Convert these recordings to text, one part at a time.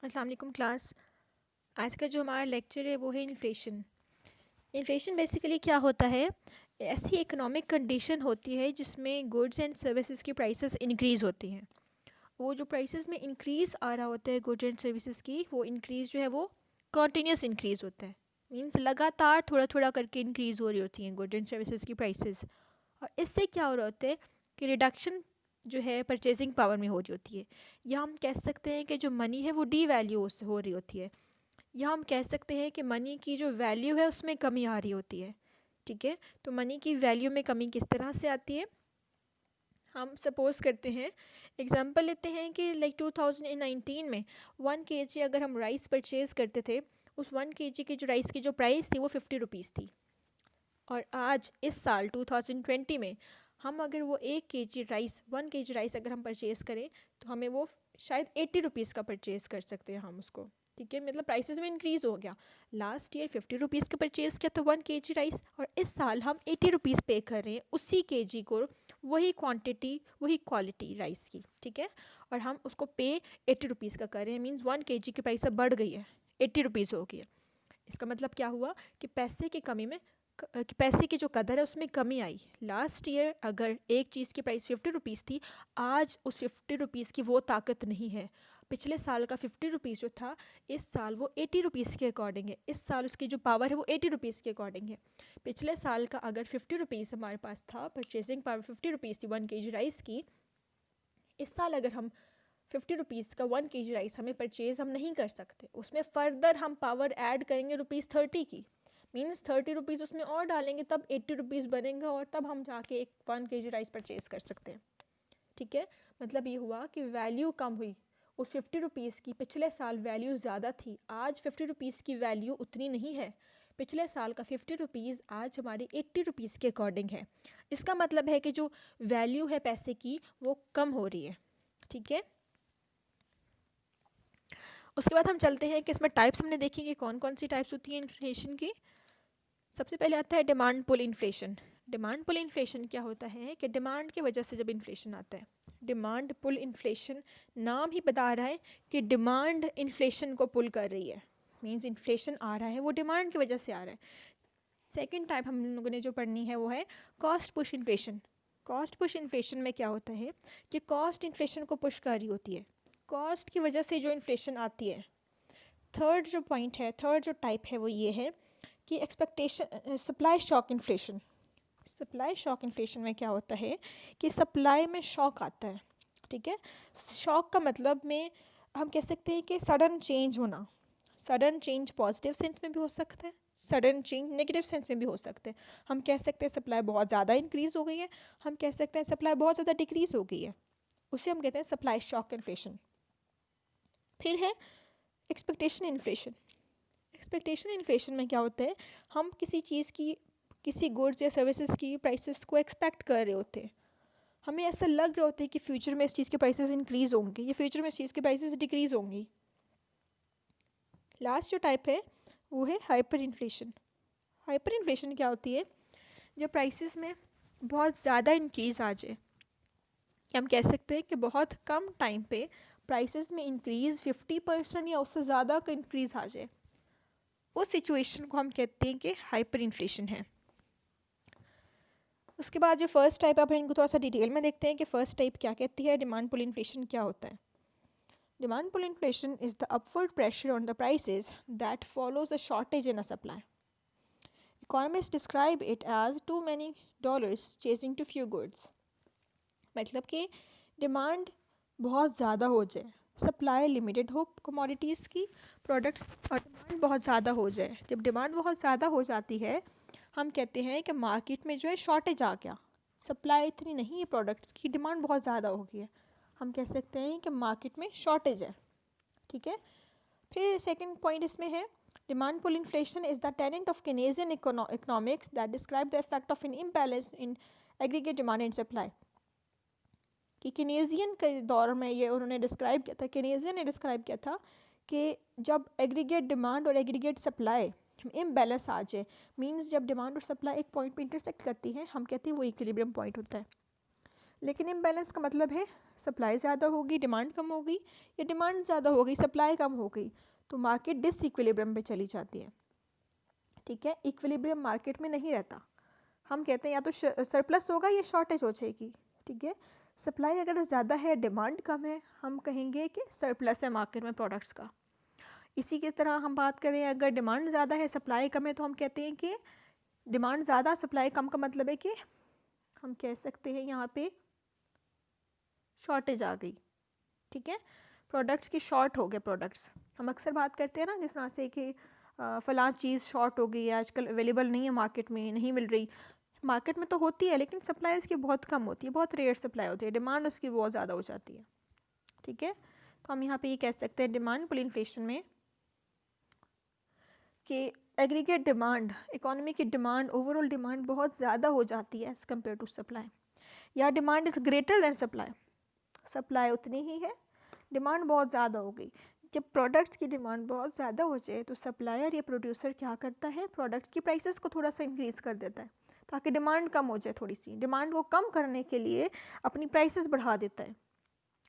अस्सलाम वालेकुम क्लास। आज का जो हमारा लेक्चर है वो है इन्फ्लेशन। इन्फ्लेशन बेसिकली क्या होता है? ऐसी इकोनॉमिक कंडीशन होती है जिसमें गुड्स एंड सर्विसेज की प्राइसेस इंक्रीज़ होती हैं। वो जो प्राइसेस में इंक्रीज़ आ रहा होता है गुड्स एंड सर्विसेज की, वो इंक्रीज़ जो है वो कॉन्टीन्यूस इंक्रीज़ होता है। मीन्स लगातार थोड़ा थोड़ा करके इंक्रीज़ हो रही होती हैं गुड्स एंड सर्विसेज की प्राइसेस। और इससे क्या हो रहा होता है कि रिडक्शन जो है परचेजिंग पावर में हो रही होती है, या हम कह सकते हैं कि जो मनी है वो डी वैल्यू हो रही होती है, या हम कह सकते हैं कि मनी की जो वैल्यू है उसमें कमी आ रही होती है। ठीक है, तो मनी की वैल्यू में कमी किस तरह से आती है? हम सपोज़ करते हैं, एग्जांपल लेते हैं कि लाइक 2019 में 1 kg अगर हम राइस परचेज़ करते थे, उस 1 kg की जो राइस की जो प्राइस थी वो 50 रुपीज़ थी। और आज इस साल 2020 में हम अगर वो 1 kg राइस अगर हम परचेज़ करें तो हमें वो शायद 80 रुपीज़ का परचेज़ कर सकते हैं हम उसको। ठीक है, मतलब प्राइसेस में इंक्रीज़ हो गया। लास्ट ईयर 50 रुपीज़ का परचेज़ किया था 1 kg राइस, और इस साल हम 80 रुपीज़ पे कर रहे हैं उसी kg को, वही क्वांटिटी वही क्वालिटी राइस की। ठीक है, और हम उसको पे 80 रुपीज़ का कर रहे हैं। मीन्स 1 kg की प्राइस अब बढ़ गई है, 80 रुपीज़ हो गई है। इसका मतलब क्या हुआ कि पैसे की कमी में कि पैसे की जो कदर है उसमें कमी आई। लास्ट ईयर अगर एक चीज़ की प्राइस 50 रुपीज़ थी, आज उस 50 रुपीज़ की वो ताकत नहीं है। पिछले साल का 50 रुपीज़ जो था, इस साल वो 80 रुपीज़ के अकॉर्डिंग है। इस साल उसकी जो पावर है वो 80 रुपीज़ के अकॉर्डिंग है। पिछले साल का अगर 50 रुपीज़ हमारे पास था, परचेजिंग पावर 50 रुपीज़ थी 1 kg राइस की, इस साल अगर हम 50 रुपीज़ का 1 kg राइस हमें परचेज़ हम नहीं कर सकते, उसमें फ़र्दर हम पावर ऐड करेंगे ₹30 की। मीन्स 30 रुपीज़ उसमें और डालेंगे तब 80 रुपीज़ बनेगा, और तब हम जाके एक 1 kg राइस परचेज़ कर सकते हैं। ठीक है, मतलब ये हुआ कि वैल्यू कम हुई। उस 50 रुपीज़ की पिछले साल वैल्यू ज़्यादा थी, आज 50 रुपीज़ की वैल्यू उतनी नहीं है। पिछले साल का 50 रुपीज़ आज हमारे 80 रुपीज़ के अकॉर्डिंग है। इसका मतलब है कि जो वैल्यू है पैसे की वो कम हो रही है। ठीक है, उसके बाद हम चलते हैं कि इसमें टाइप्स हमने देखी कि कौन कौन सी टाइप्स होती हैं इन्फ्लेशन की। सबसे पहले आता है demand pull inflation. Demand pull inflation क्या होता है कि डिमांड की वजह से जब इन्फ्लेशन आता है, डिमांड पुल इन्फ्लेशन, नाम ही बता रहा है कि डिमांड इन्फ्लेशन को पुल कर रही है। मीन्स इन्फ्लेशन आ रहा है वो डिमांड की वजह से आ रहा है। सेकेंड टाइप हम लोगों ने जो पढ़नी है वो है cost push inflation. Cost push inflation में क्या होता है कि कॉस्ट इन्फ्लेशन को पुश कर रही होती है, कॉस्ट की वजह से जो इन्फ्लेशन आती है। थर्ड जो पॉइंट है, थर्ड जो टाइप है वो ये है कि expectation supply shock inflation. Supply shock inflation में क्या होता है कि सप्लाई में शॉक आता है। ठीक है, शॉक का मतलब में हम कह सकते हैं कि सडन चेंज होना। सडन चेंज पॉजिटिव सेंस में भी हो सकता है, सडन चेंज नेगेटिव सेंस में भी हो सकते हैं। हम कह सकते हैं सप्लाई बहुत ज़्यादा इंक्रीज़ हो गई है, हम कह सकते हैं सप्लाई बहुत ज़्यादा डिक्रीज़ हो गई है, उसे हम कहते हैं सप्लाई शॉक इन्फ्लेशन। फिर है एक्सपेक्टेशन इन्फ्लेशन। एक्सपेक्टेशन इन्फ्लेशन में क्या होता है, हम किसी चीज़ की, किसी गुड्स या सर्विसेज की प्राइसेस को एक्सपेक्ट कर रहे होते हैं। हमें ऐसा लग रहा होता है कि फ्यूचर में इस चीज़ के प्राइसेस इंक्रीज़ होंगे या फ्यूचर में इस चीज़ के प्राइसेस डिक्रीज़ होंगी। लास्ट जो टाइप है वो है हाइपर इन्फ्लेशन। हाइपर इन्फ्लेशन क्या होती है, जब प्राइसेस में बहुत ज़्यादा इंक्रीज़ आ जाए, हम कह सकते हैं कि बहुत कम टाइम पे प्राइसेस में इंक्रीज़ 50% या उससे ज़्यादा का इंक्रीज़ आ जाए, उस सिचुएशन को हम कहते हैं कि हाइपर इन्फ्लेशन है। उसके बाद जो फर्स्ट टाइप, आप इनको थोड़ा सा डिटेल में देखते हैं कि फर्स्ट टाइप क्या कहती है, डिमांड पुल इन्फ्लेशन क्या होता है। Demand pull inflation is the upward pressure on the prices that follows a shortage in a supply. Economist describe it as too many dollars chasing too few goods. मतलब कि demand बहुत ज़्यादा हो जाए, supply limited हो commodities की, products, और demand बहुत ज़्यादा हो जाए। जब डिमांड बहुत ज़्यादा हो जाती है, हम कहते हैं कि मार्केट में जो है शॉर्टेज आ गया, सप्लाई इतनी नहीं है प्रोडक्ट्स की, डिमांड बहुत ज़्यादा हो गई है, हम कह सकते हैं कि मार्केट में शॉर्टेज है। ठीक है, फिर सेकंड पॉइंट इसमें है demand pull inflation is the tenant of Keynesian economics that describe the effect of an imbalance in aggregate demand and supply. कि केनेजियन के दौर में ये उन्होंने डिस्क्राइब किया था, केनेजियन ने डिस्क्राइब किया था कि जब एग्रीगेट डिमांड और एग्रीगेट सप्लाई इम्बैलेंस आ जाए, मींस जब डिमांड और सप्लाई एक पॉइंट पे इंटरसेक्ट करती हैं, हम कहते हैं वो इक्विलिब्रियम पॉइंट होता है। लेकिन इम्बैलेंस का मतलब है सप्लाई ज़्यादा होगी, डिमांड कम होगी, या डिमांड ज़्यादा हो गई, सप्लाई कम हो गई, तो मार्केट डिसइक्विलिब्रियम पे चली जाती है। ठीक है, इक्विलिब्रियम मार्केट में नहीं रहता। हम कहते हैं या तो सरप्लस होगा या शॉर्टेज हो जाएगी। ठीक है, सप्लाई अगर ज़्यादा है, डिमांड कम है, हम कहेंगे कि सरप्लस है मार्केट में प्रोडक्ट्स का। इसी की तरह हम बात करें, अगर डिमांड ज़्यादा है, सप्लाई कम है, तो हम कहते हैं कि डिमांड ज़्यादा, सप्लाई कम का मतलब है कि हम कह सकते हैं यहाँ पे शॉर्टेज आ गई। ठीक है, प्रोडक्ट्स की शॉर्ट हो गए प्रोडक्ट्स। हम अक्सर बात करते हैं ना जिस तरह से कि फ़लाँ चीज़ शॉर्ट हो गई है, आजकल अवेलेबल नहीं है, मार्केट में नहीं मिल रही। मार्केट में तो होती है लेकिन सप्लाई उसकी बहुत कम होती है, बहुत रेयर सप्लाई होती है, डिमांड उसकी बहुत ज़्यादा हो जाती है। ठीक है, तो हम यहाँ पे ये कह सकते हैं डिमांड पुल इन्फ्लेशन में कि एग्रीगेट डिमांड, इकोनॉमी की डिमांड, ओवरऑल डिमांड बहुत ज़्यादा हो जाती है एज़ कम्पेयर टू सप्लाई, या demand is greater than supply. Supply उतनी ही है, डिमांड बहुत ज़्यादा हो गई। जब प्रोडक्ट्स की डिमांड बहुत ज़्यादा हो जाए तो सप्लायर या प्रोड्यूसर क्या करता है, प्रोडक्ट्स की प्राइसेस को थोड़ा सा इंक्रीज़ कर देता है ताकि डिमांड कम हो जाए। थोड़ी सी डिमांड को कम करने के लिए अपनी प्राइसेस बढ़ा देता है।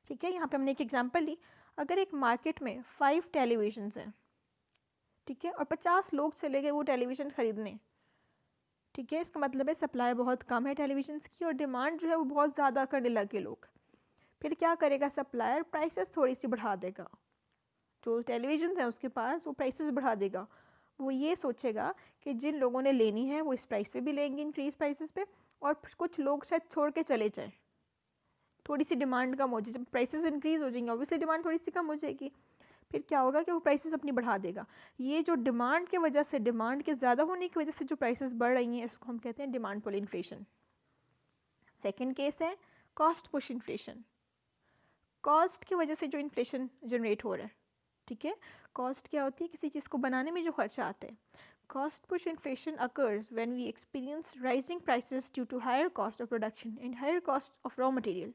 ठीक है, यहाँ पे हमने एक एग्जांपल ली, अगर एक मार्केट में 5 टेलीविजन्स हैं, ठीक है, और 50 लोग चले गए वो टेलीविज़न ख़रीदने, ठीक है, इसका मतलब है सप्लाई बहुत कम है टेलीविजन्स की और डिमांड जो है वो बहुत ज़्यादा करने लगे लोग। फिर क्या करेगा सप्लायर, प्राइसेस थोड़ी सी बढ़ा देगा, जो टेलीविज़न है उसके पास वो प्राइसेस बढ़ा देगा। वो ये सोचेगा कि जिन लोगों ने लेनी है वो इस प्राइस पे भी लेंगे, इंक्रीज प्राइसेस पे, और कुछ लोग शायद छोड़ के चले जाएं, थोड़ी सी डिमांड कम हो जाए। जब प्राइसेस इंक्रीज हो जाएंगे ऑब्वियसली डिमांड थोड़ी सी कम हो जाएगी, फिर क्या होगा कि वो प्राइसेस अपनी बढ़ा देगा। ये जो डिमांड की वजह से, डिमांड के ज़्यादा होने की वजह से जो प्राइसेस बढ़ रही हैं, इसको हम कहते हैं demand pull inflation. Second case है कॉस्ट पुश इन्फ्लेशन। कॉस्ट की वजह से जो इन्फ्लेशन जनरेट हो रहा है, ठीक है, कॉस्ट क्या होती है, किसी चीज़ को बनाने में जो खर्चा आता है। Cost push inflation occurs when we experience rising prices due to higher cost of production and higher cost of raw material.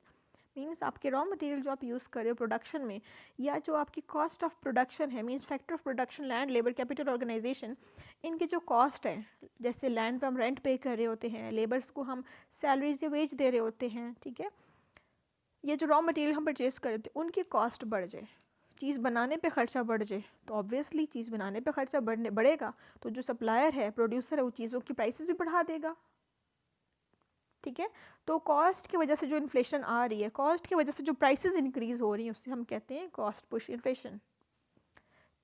Means आपके रॉ मटेरियल जो आप यूज़ कर रहे हो प्रोडक्शन में, या जो आपकी कॉस्ट ऑफ प्रोडक्शन है, means factor of production, land, labour, capital, organisation, इनके जो कॉस्ट हैं, जैसे लैंड पे हम रेंट पे कर रहे होते हैं, लेबर्स को हम सैलरीज या वेज दे रहे होते हैं, ठीक है, ये जो रॉ मटेरियल हम परचेज़ कर रहे थे उनकी कॉस्ट बढ़ जाए, चीज़ बनाने पे ख़र्चा बढ़ जाए, तो ऑब्वियसली चीज़ बनाने पे ख़र्चा बढ़ेगा तो जो सप्लायर है, प्रोड्यूसर है, वो चीज़ों की प्राइसेस भी बढ़ा देगा। ठीक है, तो कॉस्ट की वजह से जो इन्फ्लेशन आ रही है, कॉस्ट की वजह से जो प्राइसेस इंक्रीज हो रही हैं, उससे हम कहते हैं cost push inflation.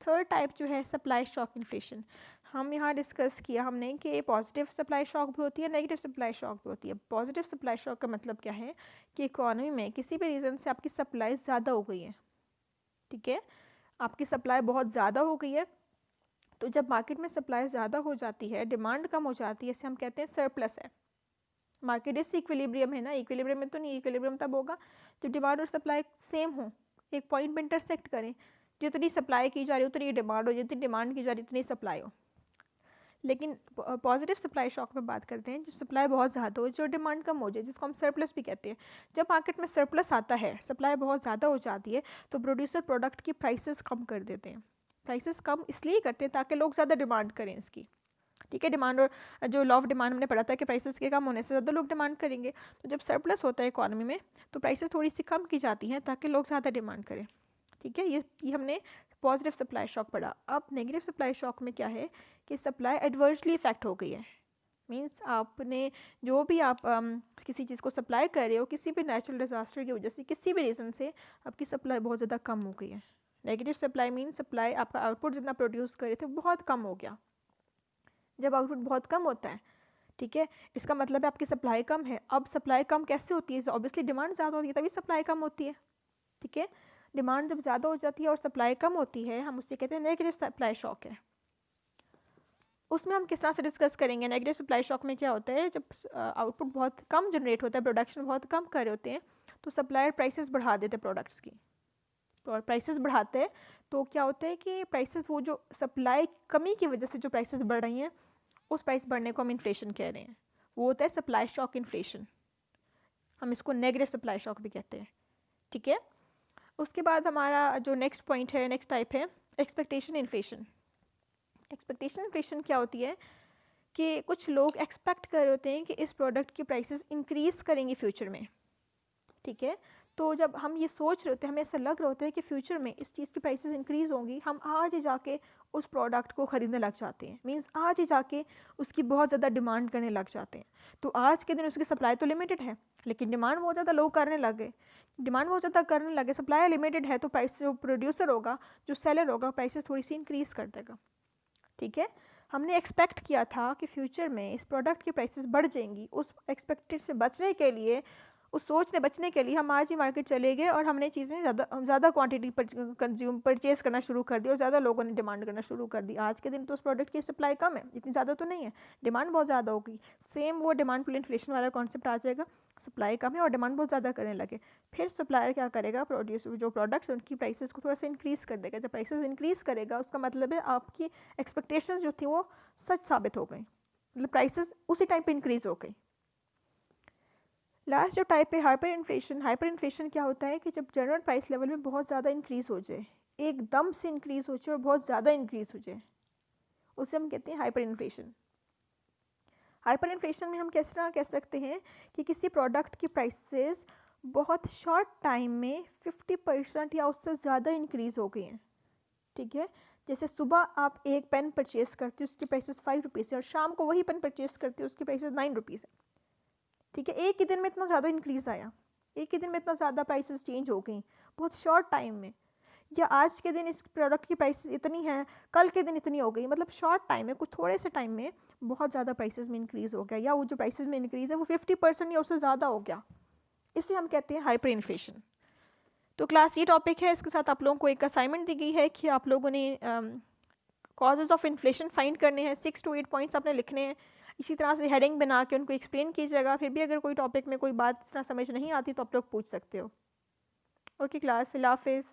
Third type जो है सप्लाई शॉक इन्फ्लेशन। हम यहाँ डिस्कस किया हमने कि पॉजिटिव सप्लाई शॉक भी होती है, नेगेटिव सप्लाई शॉक भी होती है। पॉजिटिव सप्लाई शॉक का मतलब क्या है कि इकोनॉमी में किसी भी रीज़न से आपकी सप्लाई ज़्यादा हो गई है, ठीक है, आपकी सप्लाई बहुत ज़्यादा हो गई है, तो जब मार्केट में सप्लाई ज़्यादा हो जाती है, डिमांड कम हो जाती है, इसे हम कहते हैं सरप्लस है। मार्केट इस इक्विलिब्रियम है ना, इक्विलिब्रियम में तो नहीं, इक्विलिब्रियम तब होगा जब डिमांड और सप्लाई सेम हो, एक पॉइंट पे इंटरसेक्ट करें, जितनी सप्लाई की जा रही है उतनी डिमांड हो, जितनी डिमांड की जा रही है उतनी सप्लाई हो। लेकिन पॉजिटिव सप्लाई शॉक में बात करते हैं जब सप्लाई बहुत ज़्यादा हो, जो डिमांड कम हो जाए, जिसको हम सरप्लस भी कहते हैं। जब मार्केट में सरप्लस आता है, सप्लाई बहुत ज़्यादा हो जाती है, तो प्रोड्यूसर प्रोडक्ट की प्राइसेस कम कर देते हैं। प्राइसेस कम इसलिए करते हैं ताकि लोग ज़्यादा डिमांड करें इसकी, ठीक है, डिमांड और जो लॉ ऑफ डिमांड हमने पढ़ा था कि प्राइसेस के कम होने से ज़्यादा लोग डिमांड करेंगे। तो जब सरप्लस होता है इकोनॉमी में तो प्राइसेस थोड़ी सी कम की जाती हैं ताकि लोग ज़्यादा डिमांड करें। ठीक है, ये हमने पॉजिटिव सप्लाई शॉक पढ़ा। अब नेगेटिव सप्लाई शॉक में क्या है कि सप्लाई एडवर्सली इफेक्ट हो गई है। मीन्स आपने जो भी आप किसी चीज़ को सप्लाई कर रहे हो, किसी भी नेचुरल डिज़ास्टर की वजह से, किसी भी रीज़न से आपकी सप्लाई बहुत ज़्यादा कम हो गई है। नेगेटिव सप्लाई मीन्स सप्लाई, आपका आउटपुट जितना प्रोड्यूस कर रहे थे बहुत कम हो गया। जब आउटपुट बहुत कम होता है, ठीक है, इसका मतलब है आपकी सप्लाई कम है। अब सप्लाई कम कैसे होती है, ऑब्वियसली डिमांड ज़्यादा होती है तभी सप्लाई कम होती है। ठीक है, डिमांड जब ज़्यादा हो जाती है और सप्लाई कम होती है, हम उससे कहते हैं नेगेटिव सप्लाई शॉक है। उसमें हम किस तरह से डिस्कस करेंगे। नेगेटिव सप्लाई शॉक में क्या होता है, जब आउटपुट बहुत कम जनरेट होता है, प्रोडक्शन बहुत कम कर रहे होते हैं, तो सप्लायर प्राइसेस बढ़ा देते हैं प्रोडक्ट्स की। और प्राइसेस बढ़ाते हैं तो क्या होता है कि प्राइसेस, वो जो सप्लाई कमी की वजह से जो प्राइसेस बढ़ रही हैं, उस प्राइस बढ़ने को हम इन्फ्लेशन कह रहे हैं। वो होता है सप्लाई शॉक इन्फ्लेशन, हम इसको नेगेटिव सप्लाई शॉक भी कहते हैं। ठीक है, उसके बाद हमारा जो नेक्स्ट पॉइंट है, नेक्स्ट टाइप है एक्सपेक्टेशन इन्फ्लेशन। एक्सपेक्टेशन इन्फ्लेशन क्या होती है कि कुछ लोग एक्सपेक्ट कर रहे होते हैं कि इस प्रोडक्ट की प्राइसेस इंक्रीज़ करेंगी फ्यूचर में, ठीक है। तो जब हम ये सोच रहे होते हैं, हमें ऐसा लग रहा होता है कि फ्यूचर में इस चीज़ की प्राइसेस इंक्रीज़ होंगी, हम आज ही जाके उस प्रोडक्ट को ख़रीदने लग जाते हैं, मींस आज ही जाके उसकी बहुत ज़्यादा डिमांड करने लग जाते हैं। तो आज के दिन उसकी सप्लाई तो लिमिटेड है, लेकिन डिमांड बहुत ज़्यादा लोग करने लगे, डिमांड बहुत ज़्यादा करने लगे, सप्लाई लिमिटेड है, तो प्राइस जो प्रोड्यूसर होगा, जो सेलर होगा, प्राइसेस थोड़ी सी इंक्रीज़ कर देगा। ठीक है। हमने एक्सपेक्ट किया था कि फ्यूचर में इस प्रोडक्ट की प्राइसेस बढ़ जाएंगी, उस एक्सपेक्टेड से बचने के लिए, उस सोच से बचने के लिए हम आज ही मार्केट चले गए और हमने चीज़ें ज़्यादा क्वांटिटी पर परचेज़ करना शुरू कर दी और ज़्यादा लोगों ने डिमांड करना शुरू कर दी। आज के दिन तो उस प्रोडक्ट की सप्लाई कम है, इतनी ज़्यादा तो नहीं है, डिमांड बहुत ज़्यादा होगी। सेम वो डिमांड पुल इन्फ्लेशन वाला कॉन्सेप्ट आ जाएगा, सप्लाई कम है और डिमांड बहुत ज़्यादा करने लगे, फिर सप्लायर क्या करेगा, जो प्रोडक्ट्स उनकी प्राइसेस को थोड़ा सा इंक्रीज़ कर देगा। जब प्राइसेस इंक्रीज़ करेगा उसका मतलब है आपकी एक्सपेक्टेशंस जो थी वो सच साबित हो गई, मतलब प्राइसेस उसी टाइम पे इंक्रीज़ हो गई। लास्ट जो टाइप है हाइपर इन्फ्लेशन। हाइपर इन्फ्लेशन क्या होता है कि जब जनरल प्राइस लेवल में बहुत ज़्यादा इंक्रीज़ हो जाए, एकदम से इंक्रीज़ हो जाए और बहुत ज़्यादा इंक्रीज़ हो जाए, उसे हम कहते हैं हाइपर इन्फ्लेशन। हाइपर इन्फ्लेशन में हम किस तरह कह सकते हैं कि किसी प्रोडक्ट की प्राइसेस बहुत शॉर्ट टाइम में 50% या उससे ज़्यादा इंक्रीज़ हो गई हैं। ठीक है। जैसे सुबह आप एक पेन परचेज़ करते हो, उसकी प्राइसेस 5 रुपीज़ है, और शाम को वही पेन परचेज़ करते हो, उसकी प्राइसेस 9 रुपीज़ है। ठीक है। एक ही दिन में इतना ज़्यादा इंक्रीज़ आया, एक ही दिन में इतना ज़्यादा प्राइसेस चेंज हो गई बहुत शॉर्ट टाइम में। या आज के दिन इस प्रोडक्ट की प्राइसेस इतनी हैं, कल के दिन इतनी हो गई, मतलब शॉर्ट टाइम में, कुछ थोड़े से टाइम में बहुत ज़्यादा प्राइसेस में इंक्रीज़ हो गया, या वो जो प्राइसेस में इंक्रीज़ है वो 50% या उससे ज़्यादा हो गया। इसे हम कहते हैं हाइपर इन्फ्लेशन। तो क्लास ये टॉपिक है, इसके साथ आप लोगों को एक असाइनमेंट दी गई है कि आप लोगों ने कॉजेज़ ऑफ इन्फ्लेशन फाइंड करने हैं, 6 to 8 पॉइंट्स आपने लिखने हैं। इसी तरह से हेडिंग बना के उनको एक्सप्लेन कीजिएगा। फिर भी अगर कोई टॉपिक में कोई बात इस तरह समझ नहीं आती तो आप लोग पूछ सकते हो। ओके क्लास, अल्लाह हाफिज़।